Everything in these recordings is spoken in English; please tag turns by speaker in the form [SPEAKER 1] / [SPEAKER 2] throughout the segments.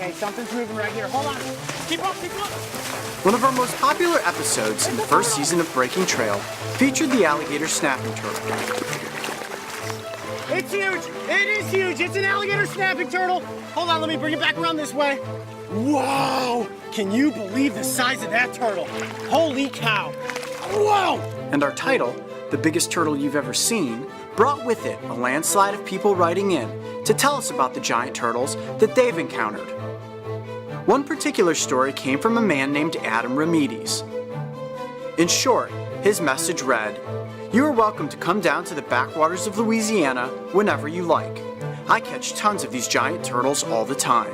[SPEAKER 1] Okay, something's moving right here. Hold on. Keep up, keep up.
[SPEAKER 2] One of our most popular episodes in the first season of Breaking Trail featured the Alligator Snapping Turtle.
[SPEAKER 1] It's huge. It is huge. It's an alligator snapping turtle. Hold on, let me bring it back around this way. Wow! Can you believe the size of that turtle? Holy cow! Whoa!
[SPEAKER 2] And our title, The Biggest Turtle You've Ever Seen, brought with it a landslide of people writing in to tell us about the giant turtles that they've encountered. One particular story came from a man named Adam Remedies. In short, his message read, "You are welcome to come down to the backwaters of Louisiana whenever you like. I catch tons of these giant turtles all the time."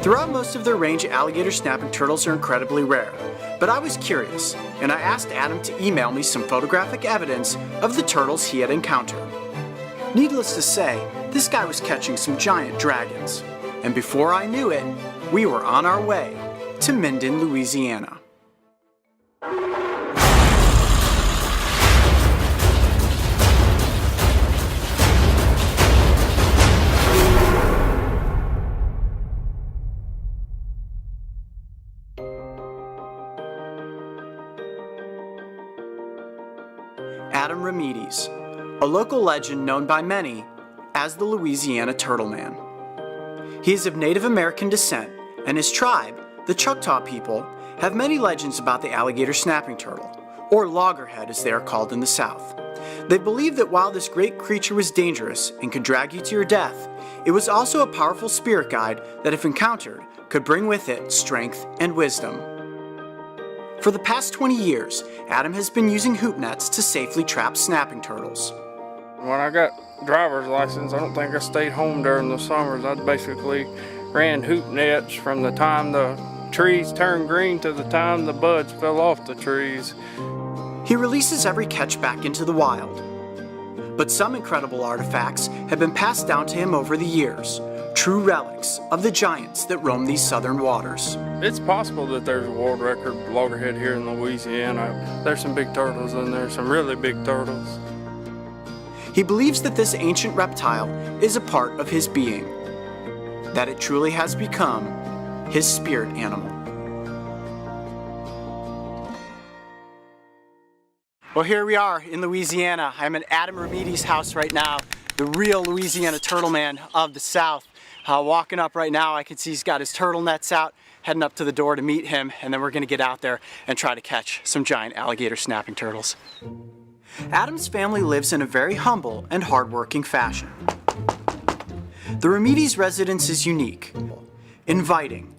[SPEAKER 2] Throughout most of their range, alligator snapping turtles are incredibly rare, but I was curious, and I asked Adam to email me some photographic evidence of the turtles he had encountered. Needless to say, this guy was catching some giant dragons, and before I knew it, we were on our way to Minden, Louisiana. Adam Remedies, a local legend known by many as the Louisiana Turtleman. He is of Native American descent, and his tribe, the Choctaw people, have many legends about the alligator snapping turtle, or loggerhead as they are called in the South. They believe that while this great creature was dangerous and could drag you to your death, it was also a powerful spirit guide that, if encountered, could bring with it strength and wisdom. For the past 20 years, Adam has been using hoop nets to safely trap snapping turtles.
[SPEAKER 3] When I got driver's license, I don't think I stayed home during the summers. I basically ran hoop nets from the time the trees turned green to the time the buds fell off the trees.
[SPEAKER 2] He releases every catch back into the wild. But some incredible artifacts have been passed down to him over the years, true relics of the giants that roam these southern waters.
[SPEAKER 3] It's possible that there's a world record loggerhead here in Louisiana. There's some big turtles in there, some really big turtles.
[SPEAKER 2] He believes that this ancient reptile is a part of his being, that it truly has become his spirit animal. Well, here we are in Louisiana. I'm at Adam Remedies' house right now, the real Louisiana Turtleman of the South. Walking up right now, I can see he's got his turtle nets out, heading up to the door to meet him, and then we're gonna get out there and try to catch some giant alligator snapping turtles. Adam's family lives in a very humble and hardworking fashion. The Remedies residence is unique, inviting,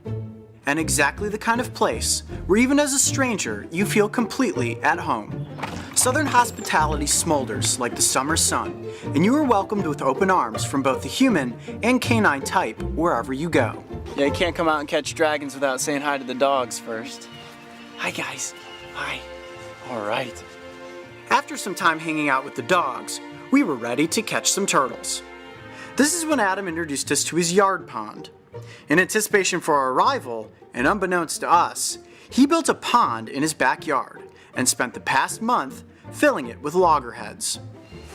[SPEAKER 2] and exactly the kind of place where even as a stranger, you feel completely at home. Southern hospitality smolders like the summer sun, and you are welcomed with open arms from both the human and canine type wherever you go. Yeah, you can't come out and catch dragons without saying hi to the dogs first. Hi guys. Hi. All right. After some time hanging out with the dogs, we were ready to catch some turtles. This is when Adam introduced us to his yard pond. In anticipation for our arrival, and unbeknownst to us, he built a pond in his backyard and spent the past month filling it with loggerheads.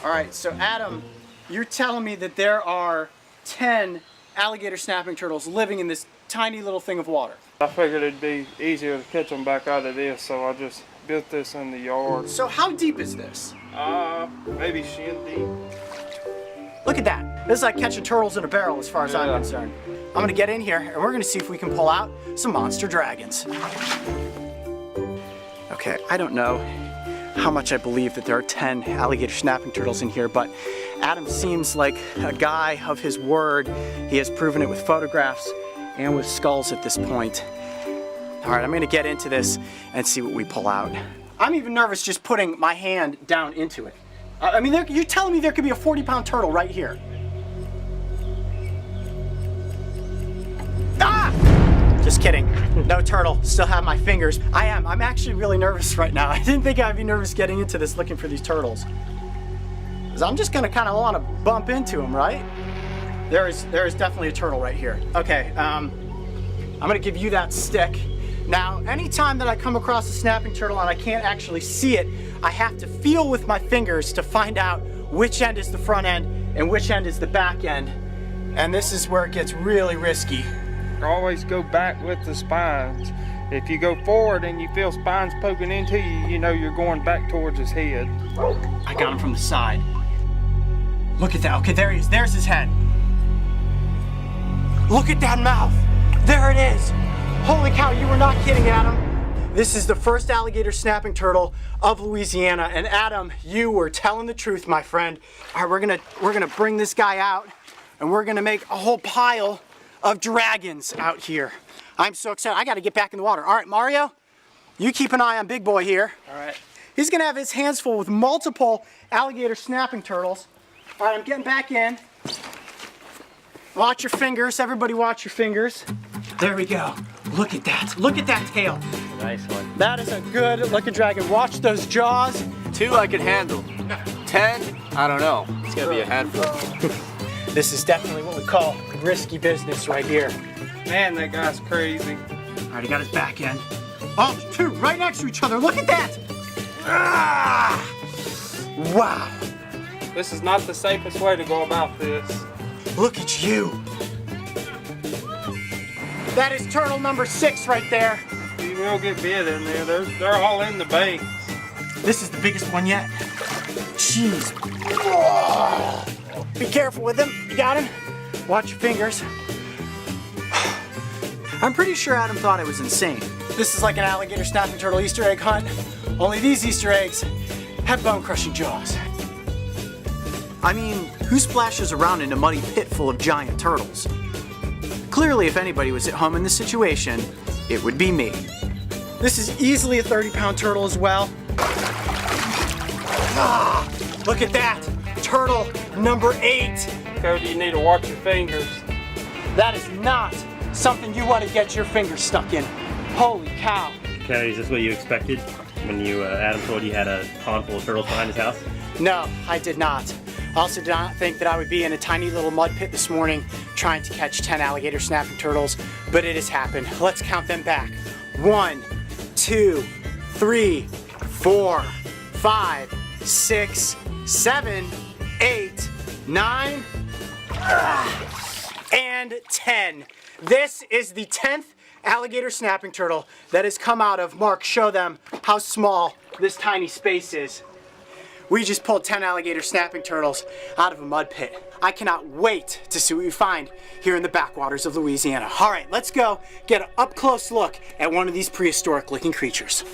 [SPEAKER 2] All right, so Adam, you're telling me that there are 10 alligator snapping turtles living in this tiny little thing of water.
[SPEAKER 3] I figured it'd be easier to catch them back out of this, so I just built this in the yard.
[SPEAKER 2] So how deep is this?
[SPEAKER 3] Maybe shin deep.
[SPEAKER 2] Look at that. This is like catching turtles in a barrel as far as I'm concerned. I'm gonna get in here and we're gonna see if we can pull out some monster dragons. Okay, I don't know how much I believe that there are 10 alligator snapping turtles in here, but Adam seems like a guy of his word. He has proven it with photographs and with skulls at this point. All right, I'm gonna get into this and see what we pull out. I'm even nervous just putting my hand down into it. I mean, you're telling me there could be a 40-pound turtle right here. Ah! Just kidding. No turtle. Still have my fingers. I'm actually really nervous right now. I didn't think I'd be nervous getting into this looking for these turtles. Because I'm just gonna kind of want to bump into them, right? There is definitely a turtle right here. Okay, I'm gonna give you that stick. Now, anytime that I come across a snapping turtle and I can't actually see it, I have to feel with my fingers to find out which end is the front end and which end is the back end. And this is where it gets really risky.
[SPEAKER 3] Always go back with the spines. If you go forward and you feel spines poking into you, you know you're going back towards his head.
[SPEAKER 2] I got him from the side. Look at that. Okay, there he is. There's his head. Look at that mouth. There it is. Holy cow, you were not kidding, Adam. This is the first alligator snapping turtle of Louisiana. And Adam, you were telling the truth, my friend. All right, we're gonna bring this guy out and we're gonna make a whole pile of dragons out here. I'm so excited. I gotta get back in the water. All right, Mario, you keep an eye on Big Boy here.
[SPEAKER 3] All right.
[SPEAKER 2] He's gonna have his hands full with multiple alligator snapping turtles. All right, I'm getting back in. Watch your fingers, everybody watch your fingers. There we go. Look at that. Look at that tail.
[SPEAKER 4] Nice one.
[SPEAKER 2] That is a good looking dragon. Watch those jaws.
[SPEAKER 4] 2 I could handle. 10, I don't know. It's gonna be a handful.
[SPEAKER 2] This is definitely what we call risky business right here.
[SPEAKER 3] Man, that guy's crazy.
[SPEAKER 2] All right, he got his back end. Oh, 2 right next to each other. Look at that. Ah! Wow.
[SPEAKER 3] This is not the safest way to go about this.
[SPEAKER 2] Look at you. That is turtle number 6 right there.
[SPEAKER 3] You will get bit in there. They're all in the banks.
[SPEAKER 2] This is the biggest one yet. Jeez. Oh. Be careful with him. You got him? Watch your fingers. I'm pretty sure Adam thought I was insane. This is like an alligator snapping turtle Easter egg hunt, only these Easter eggs have bone-crushing jaws. I mean, who splashes around in a muddy pit full of giant turtles? Clearly, if anybody was at home in this situation, it would be me. This is easily a 30-pound turtle as well. Ah, look at that! Turtle number 8.
[SPEAKER 3] Cody, you need to watch your fingers.
[SPEAKER 2] That is not something you want to get your fingers stuck in. Holy cow.
[SPEAKER 5] Cody, is this what you expected when Adam told you had a pond full of turtles behind his house?
[SPEAKER 2] No, I did not. I also did not think that I would be in a tiny little mud pit this morning trying to catch 10 alligator snapping turtles, but it has happened. Let's count them back. 1, 2, 3, 4, 5, 6, 7, 8, 9, and 10. This is the 10th alligator snapping turtle that has come out of, Mark, show them how small this tiny space is. We just pulled 10 alligator snapping turtles out of a mud pit. I cannot wait to see what we find here in the backwaters of Louisiana. All right, let's go get an up-close look at one of these prehistoric-looking creatures.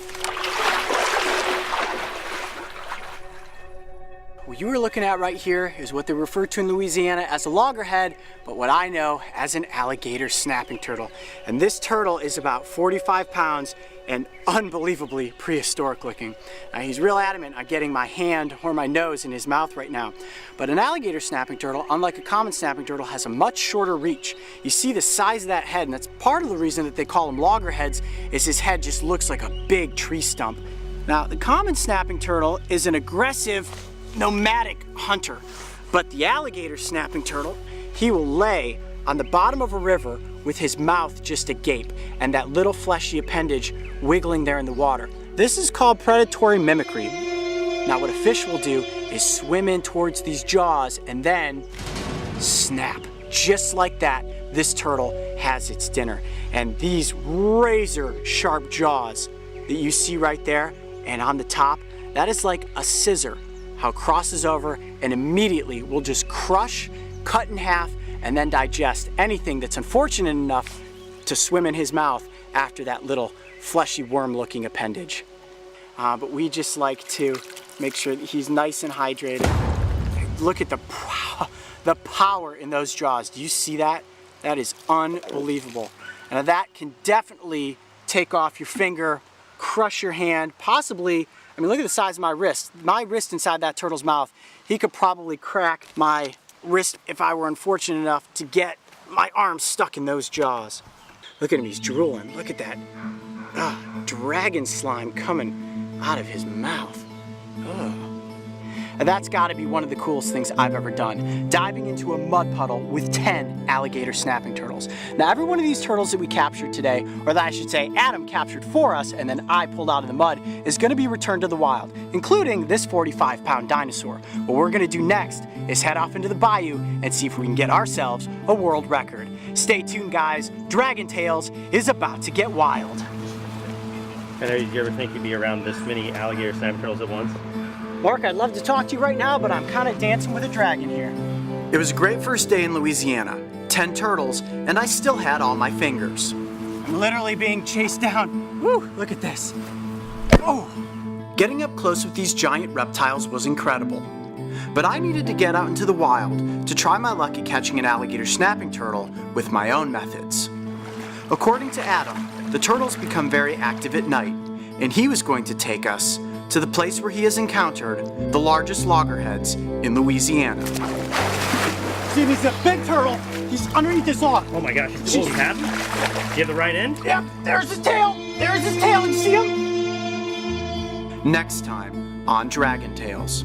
[SPEAKER 2] What you are looking at right here is what they refer to in Louisiana as a loggerhead, but what I know as an alligator snapping turtle. And this turtle is about 45 pounds and unbelievably prehistoric looking. Now, he's real adamant on getting my hand or my nose in his mouth right now. But an alligator snapping turtle, unlike a common snapping turtle, has a much shorter reach. You see the size of that head, and that's part of the reason that they call them loggerheads, is his head just looks like a big tree stump. Now, the common snapping turtle is an aggressive, nomadic hunter, but the alligator snapping turtle, he will lay on the bottom of a river with his mouth just agape and that little fleshy appendage wiggling there in the water. This is called predatory mimicry. Now what a fish will do is swim in towards these jaws and then snap. Just like that, this turtle has its dinner. And these razor sharp jaws that you see right there and on the top, that is like a scissor, how it crosses over and immediately will just crush, cut in half, and then digest anything that's unfortunate enough to swim in his mouth after that little fleshy worm-looking appendage. But we just like to make sure that he's nice and hydrated. Look at the power in those jaws. Do you see that? That is unbelievable. And that can definitely take off your finger, crush your hand, possibly. I mean, look at the size of my wrist. My wrist inside that turtle's mouth, he could probably crack my wrist if I were unfortunate enough to get my arm stuck in those jaws. Look at him, he's drooling. Look at that dragon slime coming out of his mouth. Oh. That's gotta be one of the coolest things I've ever done. Diving into a mud puddle with 10 alligator snapping turtles. Now every one of these turtles that we captured today, or that I should say Adam captured for us and then I pulled out of the mud, is gonna be returned to the wild, including this 45-pound dinosaur. What we're gonna do next is head off into the bayou and see if we can get ourselves a world record. Stay tuned, guys. Dragon Tales is about to get wild.
[SPEAKER 5] Henry, did you ever think you'd be around this many alligator snapping turtles at once?
[SPEAKER 2] Mark, I'd love to talk to you right now, but I'm kind of dancing with a dragon here. It was a great first day in Louisiana. 10 turtles, and I still had all my fingers. I'm literally being chased down. Woo, look at this. Oh! Getting up close with these giant reptiles was incredible. But I needed to get out into the wild to try my luck at catching an alligator snapping turtle with my own methods. According to Adam, the turtles become very active at night, and he was going to take us to the place where he has encountered the largest loggerheads in Louisiana.
[SPEAKER 1] See, he's a big turtle. He's underneath this log.
[SPEAKER 5] Oh my gosh, you have him? Do you have the right end?
[SPEAKER 1] Yep, there's his tail. There's his tail. You see him?
[SPEAKER 2] Next time on Dragon Tales.